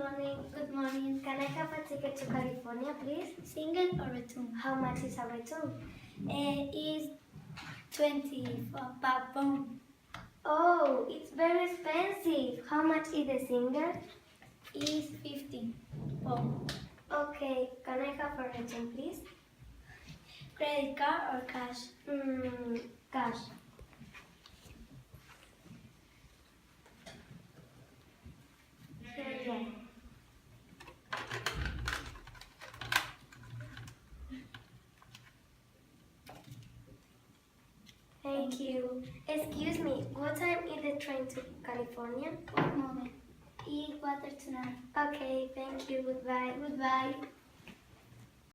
morning. Good morning. Can I have a ticket to California, please? Single or return? How much is a return? Is 20 for per pound. Oh, it's very expensive. How much is the single? Is 50 pound. Okay, can I have a return, please? Credit card or cash? Cash. Yeah. Thank you. Excuse me, what time is the train to California? One moment. Is quarter to 9. Okay, thank you. Goodbye. Goodbye.